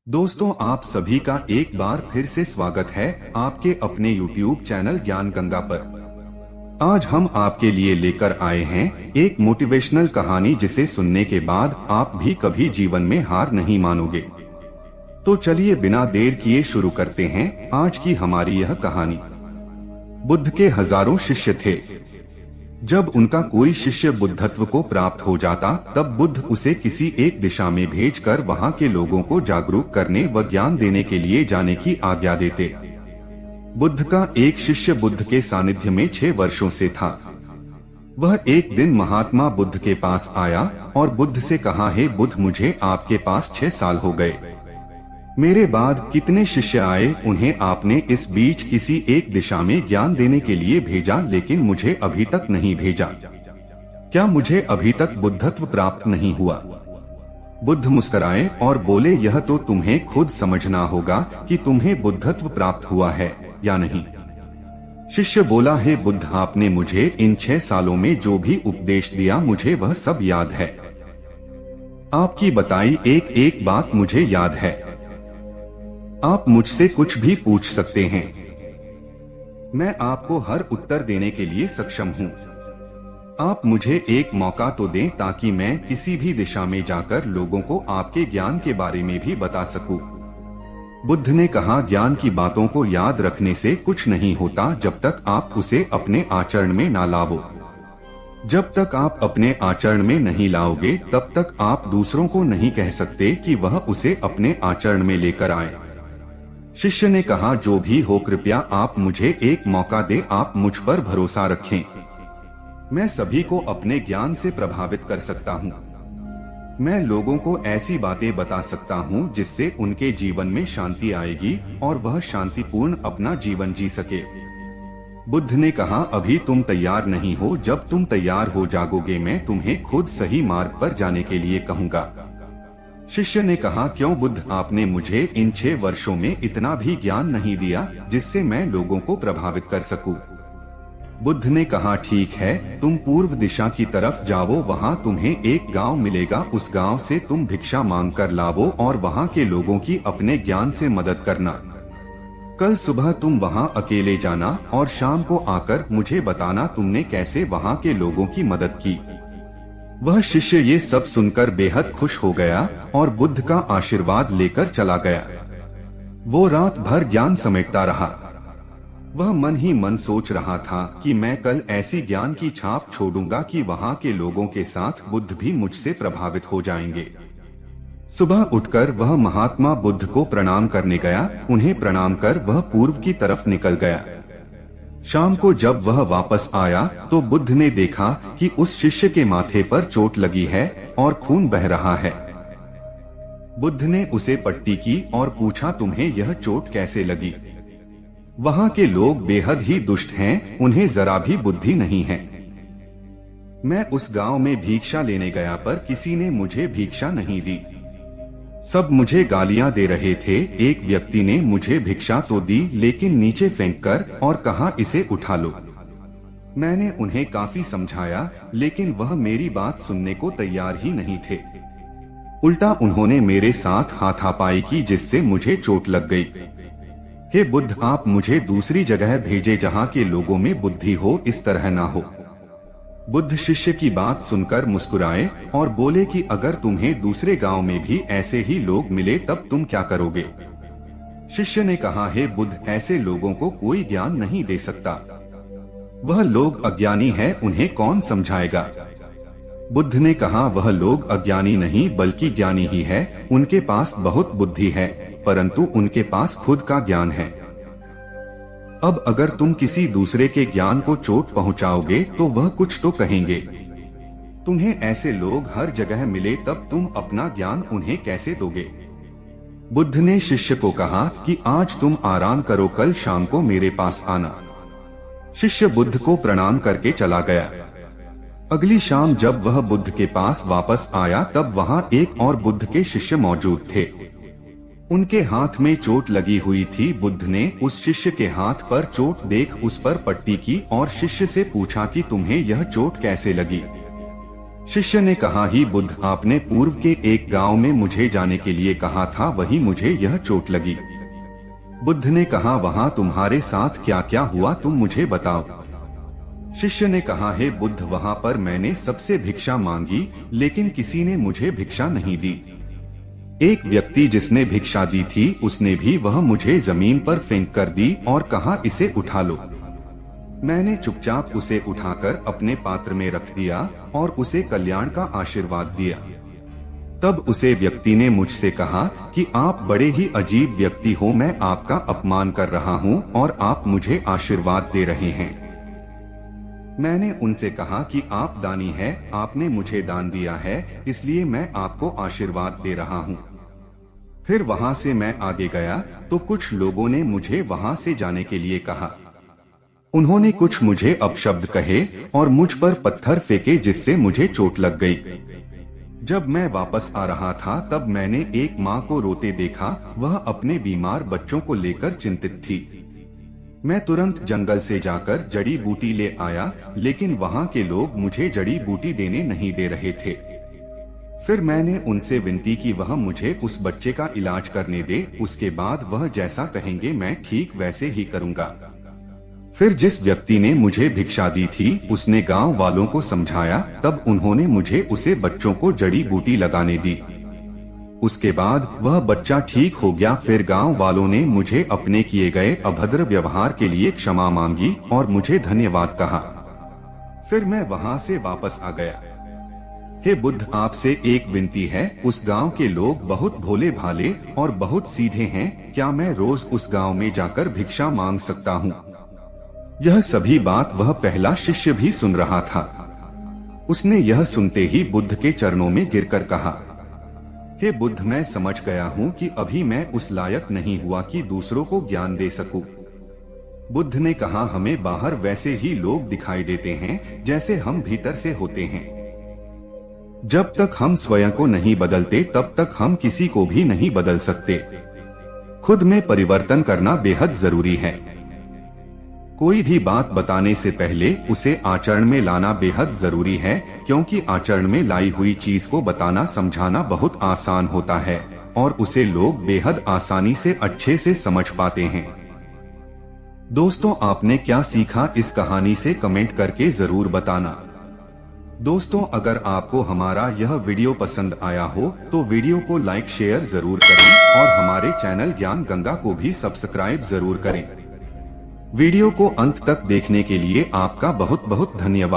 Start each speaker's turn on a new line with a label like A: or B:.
A: दोस्तों, आप सभी का एक बार फिर से स्वागत है आपके अपने YouTube चैनल ज्ञान गंगा पर। आज हम आपके लिए लेकर आए हैं एक मोटिवेशनल कहानी जिसे सुनने के बाद आप भी कभी जीवन में हार नहीं मानोगे। तो चलिए बिना देर किए शुरू करते हैं आज की हमारी यह कहानी। बुद्ध के हजारों शिष्य थे। जब उनका कोई शिष्य बुद्धत्व को प्राप्त हो जाता तब बुद्ध उसे किसी एक दिशा में भेजकर वहां के लोगों को जागरूक करने व ज्ञान देने के लिए जाने की आज्ञा देते। बुद्ध का एक शिष्य बुद्ध के सानिध्य में 6 वर्षों से था। वह एक दिन महात्मा बुद्ध के पास आया और बुद्ध से कहा, हे बुद्ध, मुझे आपके पास 6 साल हो गए। मेरे बाद कितने शिष्य आए, उन्हें आपने इस बीच किसी एक दिशा में ज्ञान देने के लिए भेजा, लेकिन मुझे अभी तक नहीं भेजा। क्या मुझे अभी तक बुद्धत्व प्राप्त नहीं हुआ? बुद्ध मुस्कुराए और बोले, यह तो तुम्हें खुद समझना होगा कि तुम्हें बुद्धत्व प्राप्त हुआ है या नहीं। शिष्य बोला, हे बुद्ध, आपने मुझे इन 6 सालों में जो भी उपदेश दिया मुझे वह सब याद है। आपकी बताई एक एक बात मुझे याद है। आप मुझसे कुछ भी पूछ सकते हैं, मैं आपको हर उत्तर देने के लिए सक्षम हूँ। आप मुझे एक मौका तो दें ताकि मैं किसी भी दिशा में जाकर लोगों को आपके ज्ञान के बारे में भी बता सकूं। बुद्ध ने कहा, ज्ञान की बातों को याद रखने से कुछ नहीं होता जब तक आप उसे अपने आचरण में ना लाओ। जब तक आप अपने आचरण में नहीं लाओगे तब तक आप दूसरों को नहीं कह सकते कि वह उसे अपने आचरण में लेकर आए। शिष्य ने कहा, जो भी हो, कृपया आप मुझे एक मौका दे, आप मुझ पर भरोसा रखें। मैं सभी को अपने ज्ञान से प्रभावित कर सकता हूँ। मैं लोगों को ऐसी बातें बता सकता हूँ जिससे उनके जीवन में शांति आएगी और वह शांतिपूर्ण अपना जीवन जी सके। बुद्ध ने कहा, अभी तुम तैयार नहीं हो, जब तुम तैयार हो जाओगे मैं तुम्हें खुद सही मार्ग पर जाने के लिए कहूँगा। शिष्य ने कहा, क्यों बुद्ध, आपने मुझे इन 6 वर्षों में इतना भी ज्ञान नहीं दिया जिससे मैं लोगों को प्रभावित कर सकूं। बुद्ध ने कहा, ठीक है, तुम पूर्व दिशा की तरफ जाओ, वहां तुम्हें एक गांव मिलेगा, उस गांव से तुम भिक्षा मांग कर लाओ और वहां के लोगों की अपने ज्ञान से मदद करना। कल सुबह तुम वहां अकेले जाना और शाम को आकर मुझे बताना तुमने कैसे वहां के लोगों की मदद की। वह शिष्य ये सब सुनकर बेहद खुश हो गया और बुद्ध का आशीर्वाद लेकर चला गया। वो रात भर ज्ञान समेटता रहा। वह मन ही मन सोच रहा था कि मैं कल ऐसी ज्ञान की छाप छोड़ूंगा कि वहां के लोगों के साथ बुद्ध भी मुझसे प्रभावित हो जाएंगे। सुबह उठकर वह महात्मा बुद्ध को प्रणाम करने गया। उन्हें प्रणाम कर वह पूर्व की तरफ निकल गया। शाम को जब वह वापस आया तो बुद्ध ने देखा कि उस शिष्य के माथे पर चोट लगी है और खून बह रहा है। बुद्ध ने उसे पट्टी की और पूछा, तुम्हें यह चोट कैसे लगी? वहां के लोग बेहद ही दुष्ट हैं, उन्हें जरा भी बुद्धि नहीं है। मैं उस गांव में भिक्षा लेने गया पर किसी ने मुझे भिक्षा नहीं दी। सब मुझे गालियां दे रहे थे। एक व्यक्ति ने मुझे भिक्षा तो दी लेकिन नीचे फेंक कर और कहा, इसे उठा लो। मैंने उन्हें काफी समझाया लेकिन वह मेरी बात सुनने को तैयार ही नहीं थे। उल्टा उन्होंने मेरे साथ हाथापाई की जिससे मुझे चोट लग गई। हे बुद्ध, आप मुझे दूसरी जगह भेजे जहां के लोगों में बुद्धि हो, इस तरह ना हो। बुद्ध शिष्य की बात सुनकर मुस्कुराए और बोले कि अगर तुम्हें दूसरे गांव में भी ऐसे ही लोग मिले तब तुम क्या करोगे? शिष्य ने कहा, हे बुद्ध, ऐसे लोगों को कोई ज्ञान नहीं दे सकता। वह लोग अज्ञानी है, उन्हें कौन समझाएगा? बुद्ध ने कहा, वह लोग अज्ञानी नहीं बल्कि ज्ञानी ही है। उनके पास बहुत बुद्धि है परंतु उनके पास खुद का ज्ञान है। अब अगर तुम किसी दूसरे के ज्ञान को चोट पहुंचाओगे तो वह कुछ तो कहेंगे। तुम्हें ऐसे लोग हर जगह मिले तब तुम अपना ज्ञान उन्हें कैसे दोगे? बुद्ध ने शिष्य को कहा कि आज तुम आराम करो, कल शाम को मेरे पास आना। शिष्य बुद्ध को प्रणाम करके चला गया। अगली शाम जब वह बुद्ध के पास वापस आया तब वहां एक और बुद्ध के शिष्य मौजूद थे। उनके हाथ में चोट लगी हुई थी। बुद्ध ने उस शिष्य के हाथ पर चोट देख उस पर पट्टी की और शिष्य से पूछा कि तुम्हें यह चोट कैसे लगी? शिष्य ने कहा, ही बुद्ध, आपने पूर्व के एक गांव में मुझे जाने के लिए कहा था, वहीं मुझे यह चोट लगी। बुद्ध ने कहा, वहां तुम्हारे साथ क्या क्या हुआ, तुम मुझे बताओ। शिष्य ने कहा, हे बुद्ध, वहां पर मैंने सबसे भिक्षा मांगी, लेकिन किसी ने मुझे भिक्षा नहीं दी। एक व्यक्ति जिसने भिक्षा दी थी, उसने भी वह मुझे जमीन पर फेंक कर दी और कहा, इसे उठा लो। मैंने चुपचाप उसे उठाकर अपने पात्र में रख दिया और उसे कल्याण का आशीर्वाद दिया। तब उसे व्यक्ति ने मुझसे कहा कि आप बड़े ही अजीब व्यक्ति हो, मैं आपका अपमान कर रहा हूँ और आप मुझे आशीर्वाद दे रहे हैं। मैंने उनसे कहा कि आप दानी हैं, आपने मुझे दान दिया है, इसलिए मैं आपको आशीर्वाद दे रहा हूँ। फिर वहां से मैं आगे गया तो कुछ लोगों ने मुझे वहां से जाने के लिए कहा। उन्होंने कुछ मुझे अपशब्द कहे और मुझ पर पत्थर फेंके, जिससे मुझे चोट लग गई। जब मैं वापस आ रहा था तब मैंने एक माँ को रोते देखा, वह अपने बीमार बच्चों को लेकर चिंतित थी। मैं तुरंत जंगल से जाकर जड़ी बूटी ले आया, लेकिन वहाँ के लोग मुझे जड़ी बूटी देने नहीं दे रहे थे। फिर मैंने उनसे विनती की वह मुझे उस बच्चे का इलाज करने दे, उसके बाद वह जैसा कहेंगे मैं ठीक वैसे ही करूँगा। फिर जिस व्यक्ति ने मुझे भिक्षा दी थी उसने गांव वालों को समझाया, तब उन्होंने मुझे उसे बच्चों को जड़ी बूटी लगाने दी। उसके बाद वह बच्चा ठीक हो गया। फिर गांव वालों ने मुझे अपने किए गए अभद्र व्यवहार के लिए क्षमा मांगी और मुझे धन्यवाद कहा। फिर मैं वहां से वापस आ गया। हे बुद्ध, आपसे एक विनती है, उस गांव के लोग बहुत भोले भाले और बहुत सीधे हैं, क्या मैं रोज उस गांव में जाकर भिक्षा मांग सकता हूँ? यह सभी बात वह पहला शिष्य भी सुन रहा था। उसने यह सुनते ही बुद्ध के चरणों में गिरकर कहा, हे बुद्ध, मैं समझ गया हूँ कि अभी मैं उस लायक नहीं हुआ कि दूसरों को ज्ञान दे सकूं। बुद्ध ने कहा, हमें बाहर वैसे ही लोग दिखाई देते हैं जैसे हम भीतर से होते हैं। जब तक हम स्वयं को नहीं बदलते तब तक हम किसी को भी नहीं बदल सकते। खुद में परिवर्तन करना बेहद जरूरी है। कोई भी बात बताने से पहले उसे आचरण में लाना बेहद जरूरी है, क्योंकि आचरण में लाई हुई चीज को बताना समझाना बहुत आसान होता है और उसे लोग बेहद आसानी से अच्छे से समझ पाते हैं। दोस्तों, आपने क्या सीखा इस कहानी से कमेंट करके जरूर बताना। दोस्तों, अगर आपको हमारा यह वीडियो पसंद आया हो तो वीडियो को लाइक शेयर जरूर करें और हमारे चैनल ज्ञान गंगा को भी सब्सक्राइब जरूर करें। वीडियो को अंत तक देखने के लिए आपका बहुत बहुत धन्यवाद।